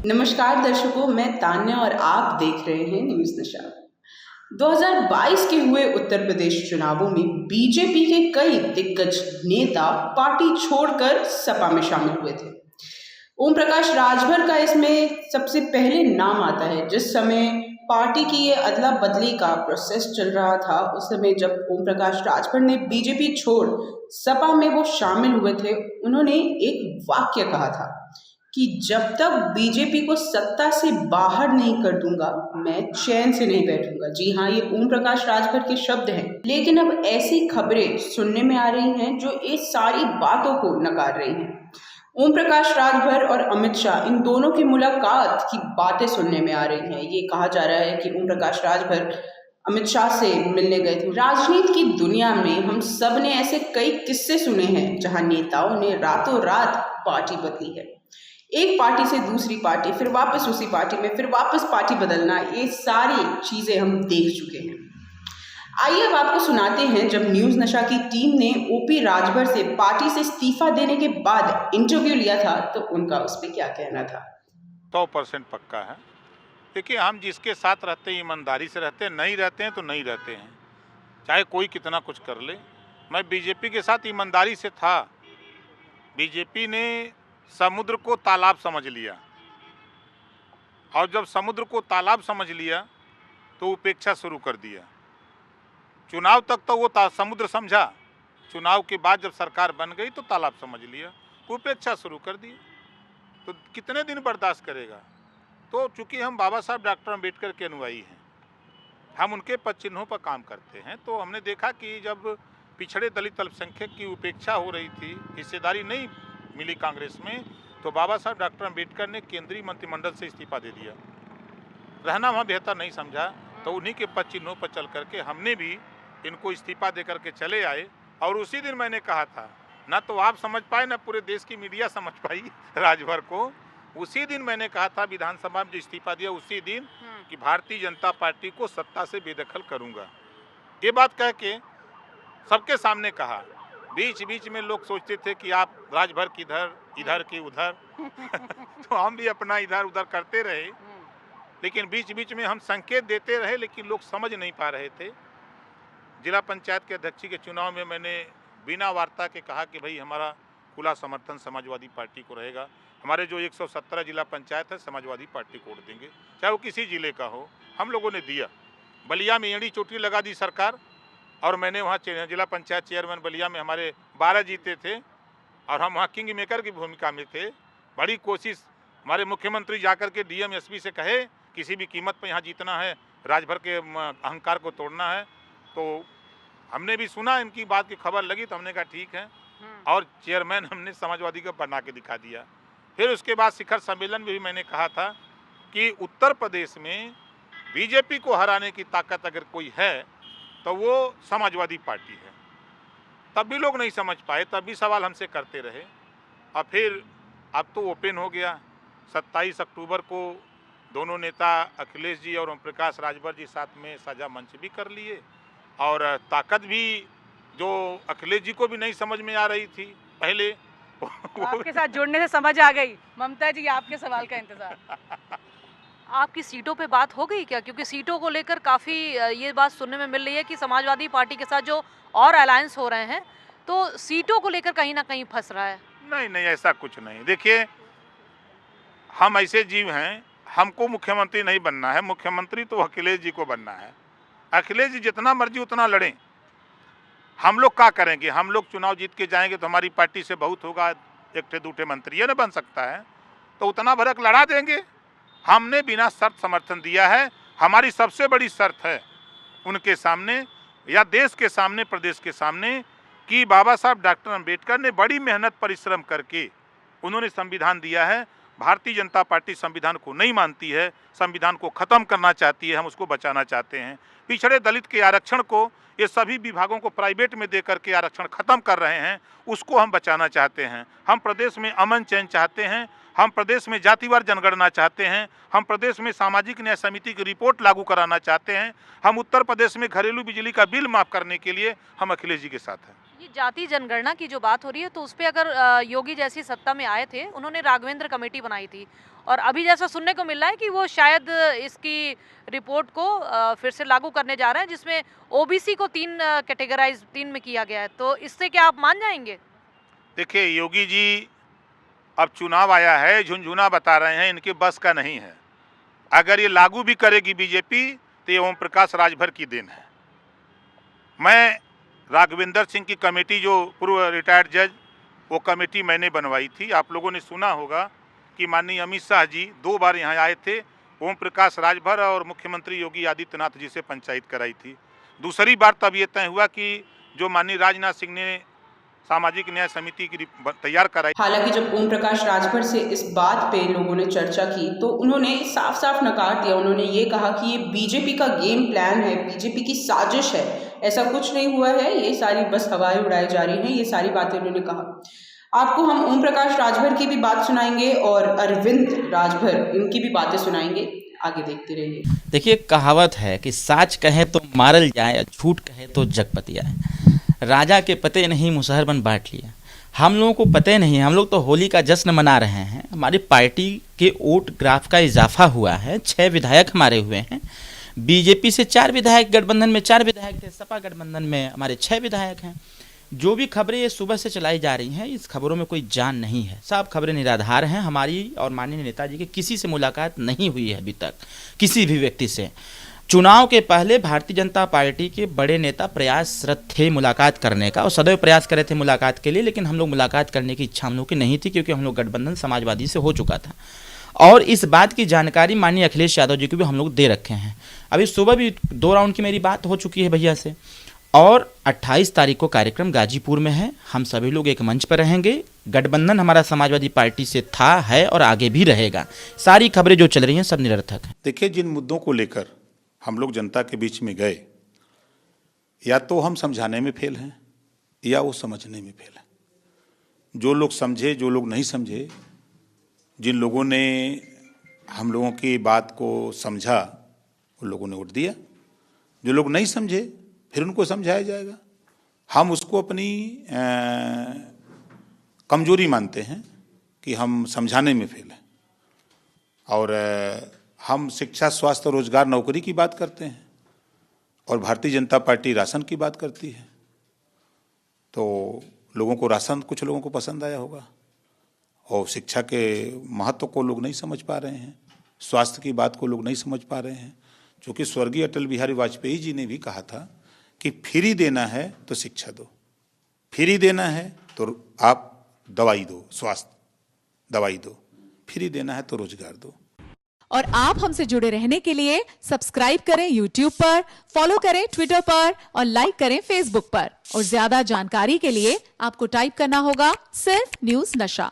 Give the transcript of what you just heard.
नमस्कार दर्शकों, मैं तान्या और आप देख रहे हैं न्यूज नशा। 2022 के हुए उत्तर प्रदेश चुनावों में बीजेपी के कई दिग्गज नेता पार्टी छोड़कर सपा में शामिल हुए थे। ओम प्रकाश राजभर का इसमें सबसे पहले नाम आता है। जिस समय पार्टी की ये अदला बदली का प्रोसेस चल रहा था, उस समय जब ओम प्रकाश राजभर ने बीजेपी छोड़ सपा में वो शामिल हुए थे, उन्होंने एक वाक्य कहा था कि जब तक बीजेपी को सत्ता से बाहर नहीं कर दूंगा, मैं चैन से नहीं बैठूंगा। जी हाँ, ये ओम प्रकाश राजभर के शब्द हैं। लेकिन अब ऐसी खबरें सुनने में आ रही हैं जो ये सारी बातों को नकार रही हैं। ओम प्रकाश राजभर और अमित शाह, इन दोनों की मुलाकात की बातें सुनने में आ रही हैं। ये कहा जा रहा है कि ओम प्रकाश राजभर अमित शाह से मिलने गए थे। राजनीति की दुनिया में हम सब ने ऐसे कई किस्से सुने हैं जहां नेताओं ने रातों रात पार्टी बदली है। एक पार्टी से दूसरी पार्टी, फिर वापस उसी पार्टी में, फिर वापस पार्टी बदलना, ये सारी चीजें हम देख चुके हैं। आइए अब आपको सुनाते हैं जब न्यूज नशा की टीम ने ओपी राजभर से पार्टी से इस्तीफा देने के बाद इंटरव्यू लिया था, तो उनका उस पर क्या कहना था। 100% पक्का है। देखिए, हम जिसके साथ रहते हैं ईमानदारी से रहते हैं, नहीं रहते हैं तो नहीं रहते हैं, चाहे कोई कितना कुछ कर ले। मैं बीजेपी के साथ ईमानदारी से था। बीजेपी ने समुद्र को तालाब समझ लिया, और जब समुद्र को तालाब समझ लिया तो उपेक्षा शुरू कर दिया। चुनाव तक तो वो समुद्र समझा, चुनाव के बाद जब सरकार बन गई तो तालाब समझ लिया, उपेक्षा शुरू कर दी। तो कितने दिन बर्दाश्त करेगा। तो चूंकि हम बाबा साहब डॉक्टर अम्बेडकर के अनुयायी हैं, हम उनके पद चिन्हों पर काम करते हैं, तो हमने देखा कि जब पिछड़े दलित अल्पसंख्यक की उपेक्षा हो रही थी, हिस्सेदारी नहीं मिली कांग्रेस में, तो बाबा साहब डॉक्टर अम्बेडकर ने केंद्रीय मंत्रिमंडल से इस्तीफा दे दिया। रहना वहाँ बेहतर नहीं समझा, तो उन्हीं के पद चिन्हों पर चल करके हमने भी इनको इस्तीफा दे करके चले आए। और उसी दिन मैंने कहा था, ना तो आप समझ पाए, ना पूरे देश की मीडिया समझ पाई राजभर को। उसी दिन मैंने कहा था विधानसभा में जो इस्तीफा दिया, उसी दिन कि भारतीय जनता पार्टी को सत्ता से बेदखल करूंगा। ये बात कह के सबके सामने कहा। बीच बीच में लोग सोचते थे कि आप राजभर किधर, इधर की उधर तो हम भी अपना इधर उधर करते रहे, लेकिन बीच बीच में हम संकेत देते रहे, लेकिन लोग समझ नहीं पा रहे थे। जिला पंचायत के अध्यक्ष के चुनाव में मैंने बिना वार्ता के कहा कि भाई हमारा खुला समर्थन समाजवादी पार्टी को रहेगा। हमारे जो 117 जिला पंचायत है, समाजवादी पार्टी को वोट देंगे, चाहे वो किसी जिले का हो। हम लोगों ने दिया। बलिया में एड़ी चोटी लगा दी सरकार, और मैंने वहाँ जिला पंचायत चेयरमैन बलिया में हमारे 12 जीते थे, और हम वहाँ किंग मेकर की भूमिका में थे। बड़ी कोशिश, हमारे मुख्यमंत्री जाकर के डीएम एसपी से कहे किसी भी कीमत पर यहाँ जीतना है, राजभर के अहंकार को तोड़ना है। तो हमने भी सुना, इनकी बात की खबर लगी, तो हमने कहा ठीक है, और चेयरमैन हमने समाजवादी का बना के दिखा दिया। फिर उसके बाद शिखर सम्मेलन में भी मैंने कहा था कि उत्तर प्रदेश में बीजेपी को हराने की ताकत अगर कोई है तो वो समाजवादी पार्टी है। तब भी लोग नहीं समझ पाए, तब भी सवाल हमसे करते रहे, और फिर अब तो ओपन हो गया। 27 अक्टूबर को दोनों नेता अखिलेश जी और ओम प्रकाश राजभर जी साथ में साझा मंच भी कर लिए, और ताकत भी जो अखिलेश जी को भी नहीं समझ में आ रही थी पहले आपके साथ जुड़ने से समझ आ गई। ममता जी, आपके सवाल का इंतजार। आपकी सीटों पे बात हो गई क्या? क्योंकि सीटों को लेकर काफ़ी ये बात सुनने में मिल रही है कि समाजवादी पार्टी के साथ जो और अलायंस हो रहे हैं, तो सीटों को लेकर कहीं ना कहीं फंस रहा है। नहीं नहीं, ऐसा कुछ नहीं। देखिए, हम ऐसे जीव हैं, हमको मुख्यमंत्री नहीं बनना है। मुख्यमंत्री तो अखिलेश जी को बनना है। अखिलेश जी जितना मर्जी उतना लड़ें, हम लोग क्या करेंगे? हम लोग चुनाव जीत के जाएंगे तो हमारी पार्टी से बहुत होगा, एक ठे दूठे मंत्री न बन सकता है, तो उतना भरक लड़ा देंगे। हमने बिना शर्त समर्थन दिया है। हमारी सबसे बड़ी शर्त है उनके सामने, या देश के सामने, प्रदेश के सामने, कि बाबा साहब डॉक्टर अम्बेडकर ने बड़ी मेहनत परिश्रम करके उन्होंने संविधान दिया है। भारतीय जनता पार्टी संविधान को नहीं मानती है, संविधान को ख़त्म करना चाहती है, हम उसको बचाना चाहते हैं। पिछड़े दलित के आरक्षण को ये सभी विभागों को प्राइवेट में दे करके आरक्षण खत्म कर रहे हैं, उसको हम बचाना चाहते हैं। हम प्रदेश में अमन चैन चाहते हैं, हम प्रदेश में जातिवार जनगणना चाहते हैं, हम प्रदेश में सामाजिक न्याय समिति की रिपोर्ट लागू कराना चाहते हैं, हम उत्तर प्रदेश में घरेलू बिजली का बिल माफ़ करने के लिए हम अखिलेश जी के साथ हैं। ये जाति जनगणना की जो बात हो रही है तो उस पे अगर योगी जैसी सत्ता में आए थे, उन्होंने राघवेंद्र कमेटी बनाई थी और अभी जैसा सुनने को मिल रहा है कि वो शायद इसकी रिपोर्ट को फिर से लागू करने जा रहे हैं, जिसमें ओबीसी को तीन में किया गया है। तो इससे क्या आप मान जाएंगे? देखिए, योगी जी अब चुनाव आया है, झुनझुना बता रहे हैं, इनके बस का नहीं है। अगर ये लागू भी करेगी बीजेपी तो ये ओम प्रकाश राजभर की देन है। मैं राघवेंद्र सिंह की कमेटी, जो पूर्व रिटायर्ड जज, वो कमेटी मैंने बनवाई थी। आप लोगों ने सुना होगा कि माननीय अमित शाह जी 2 बार यहाँ आए थे, ओम प्रकाश राजभर और मुख्यमंत्री योगी आदित्यनाथ जी से पंचायत कराई थी। दूसरी बार तब ये तय हुआ कि जो माननीय राजनाथ सिंह ने सामाजिक न्याय समिति की तैयार कराई। हालांकि जब ओम प्रकाश राजभर से इस बात पे लोगों ने चर्चा की तो उन्होंने साफ साफ नकार दिया। उन्होंने ये कहा कि ये बीजेपी का गेम प्लान है, बीजेपी की साजिश है, ऐसा कुछ नहीं हुआ है, ये सारी बस हवाएं उड़ाई जा रही हैं, ये सारी बातें उन्होंने कहा। आपको हम ओम प्रकाश राजभर की भी बात सुनाएंगे और अरविंद राजभर, इनकी भी बातें सुनाएंगे। आगे देखते रहिए। देखिए, कहावत है कि साच कहे तो मारल जाए, झूठ कहे तो जगपति आए। राजा के पते नहीं मुसहर बन बांट लिया। हम लोगों को पते नहीं, हम लोग तो होली का जश्न मना रहे हैं। हमारी पार्टी के वोट ग्राफ का इजाफा हुआ है, 6 विधायक हमारे हुए हैं। बीजेपी से 4 विधायक, गठबंधन में 4 विधायक थे, सपा गठबंधन में हमारे 6 विधायक हैं। जो भी खबरें ये सुबह से चलाई जा रही हैं, इस खबरों में कोई जान नहीं है, सब खबरें निराधार हैं। हमारी और माननीय नेताजी की किसी से मुलाकात नहीं हुई है अभी तक, किसी भी व्यक्ति से। चुनाव के पहले भारतीय जनता पार्टी के बड़े नेता प्रयासरत थे मुलाकात करने का और सदैव प्रयास कर रहे थे मुलाकात के लिए, लेकिन हम लोग मुलाकात करने की इच्छा हम लोग की नहीं थी, क्योंकि हम लोग गठबंधन समाजवादी से हो चुका था। और इस बात की जानकारी माननीय अखिलेश यादव जी को भी हम लोग दे रखे हैं। अभी सुबह भी 2 राउंड की मेरी बात हो चुकी है भैया से, और 28 तारीख को कार्यक्रम गाजीपुर में है। हम सभी लोग एक मंच पर रहेंगे। गठबंधन हमारा समाजवादी पार्टी से था, है और आगे भी रहेगा। सारी खबरें जो चल रही हैं सब निरर्थक हैं। देखिए, जिन मुद्दों को लेकर हम लोग जनता के बीच में गए, या तो हम समझाने में फेल हैं या वो समझने में फेल हैं। जो लोग समझे, जो लोग नहीं समझे, जिन लोगों ने हम लोगों की बात को समझा, उन लोगों ने वोट दिया। जो लोग नहीं समझे, फिर उनको समझाया जाएगा। हम उसको अपनी कमजोरी मानते हैं कि हम समझाने में फेल हैं। और हम शिक्षा, स्वास्थ्य, रोजगार, नौकरी की बात करते हैं और भारतीय जनता पार्टी राशन की बात करती है। तो लोगों को राशन, कुछ लोगों को पसंद आया होगा, और शिक्षा के महत्व को लोग नहीं समझ पा रहे हैं, स्वास्थ्य की बात को लोग नहीं समझ पा रहे हैं। क्योंकि स्वर्गीय अटल बिहारी वाजपेयी जी ने भी कहा था कि फ्री देना है तो शिक्षा दो, फ्री देना है तो आप दवाई दो, स्वास्थ्य दवाई दो, फ्री देना है तो रोजगार दो। और आप हमसे जुड़े रहने के लिए सब्सक्राइब करें YouTube पर, फॉलो करें Twitter पर और लाइक करें Facebook पर। और ज्यादा जानकारी के लिए आपको टाइप करना होगा सिर्फ न्यूज़ नशा।